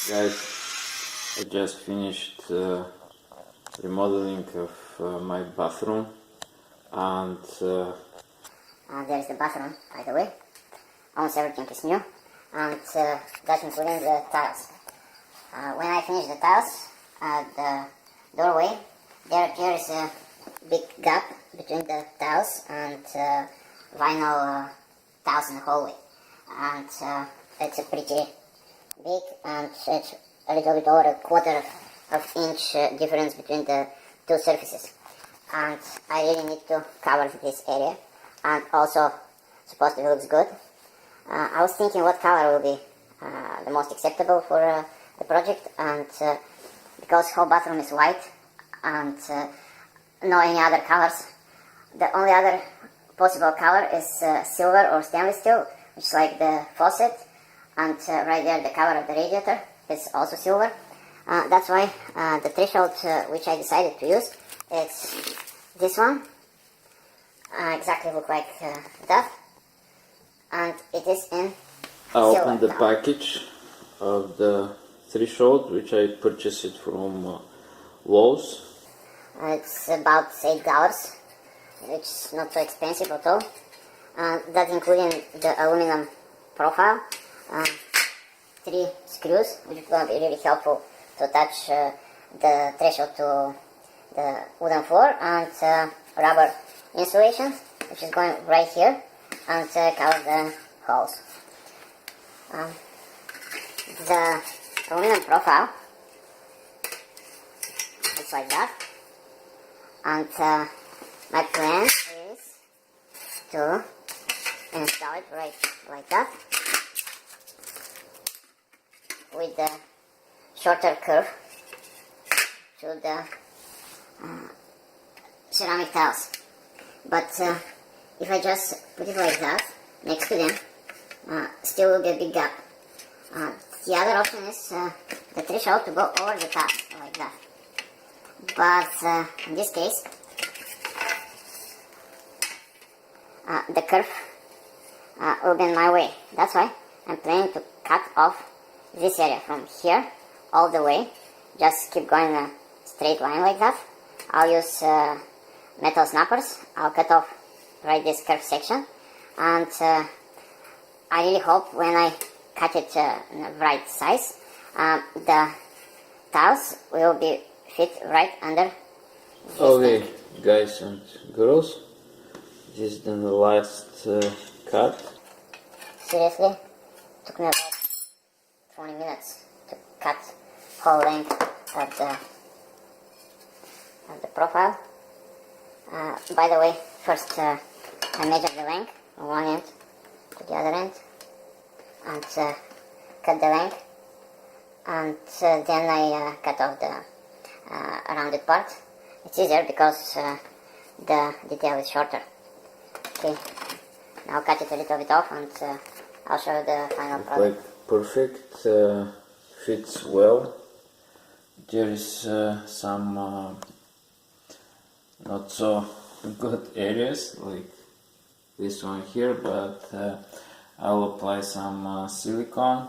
Guys, I just finished remodeling of my bathroom, and there's the bathroom, by the way. Almost everything is new, and that's including the tiles. When I finish the tiles at the doorway, there appears a big gap between the tiles and vinyl tiles in the hallway, and it's a pretty big, and it's a little bit over a quarter of inch difference between the two surfaces, and I really need to cover this area, and also supposedly looks good. I was thinking what color will be the most acceptable for the project, and because whole bathroom is white and no any other colors, the only other possible color is silver or stainless steel, which is like the faucet, and right there the cover of the radiator is also silver. That's why the threshold which I decided to use is this one. Exactly look like that, and it is in I silver opened the now. package of the threshold, which I purchased it from Lowe's. It's about $8, which is not so expensive at all. That's including the aluminum profile, 3 screws, which is going to be really helpful to attach the threshold to the wooden floor, and rubber insulation, which is going right here, and cover the holes. The aluminum profile, it's like that, and my plan is to install it right like that, with the shorter curve to the ceramic tiles. But if I just put it like that next to them, still will be a big gap. The other option is the threshold to go over the top like that. But in this case, the curve will be in my way. That's why I'm planning to cut off this area from here all the way. Just keep going in a straight line like that. I'll use metal snappers. I'll cut off right this curved section, and I really hope when I cut it in the right size, the tiles will be fit right under this Okay, thing. guys and girls, this is the last cut. Seriously, took me about 20 minutes to cut whole length of the profile. By the way, first I measured the length from one end to the other end, and cut the length, and then I cut off the rounded part. It's easier because the detail is shorter. Okay, now I'll cut it a little bit off, and I'll show you the final It's product. like perfect, fits well. There is some not so good areas like this one here, but I'll apply some silicone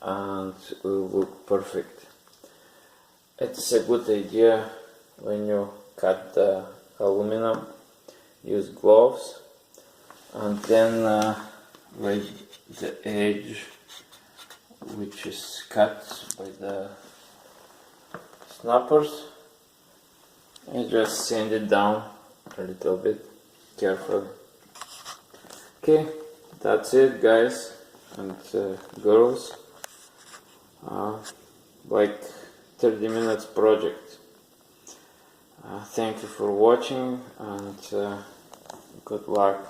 and it will look perfect. It's a good idea when you cut the aluminum, use gloves, and then with the edge which is cut by the snappers, and just sand it down a little bit carefully. Okay, that's it, guys and girls. Like 30 minutes project. Thank you for watching, and good luck.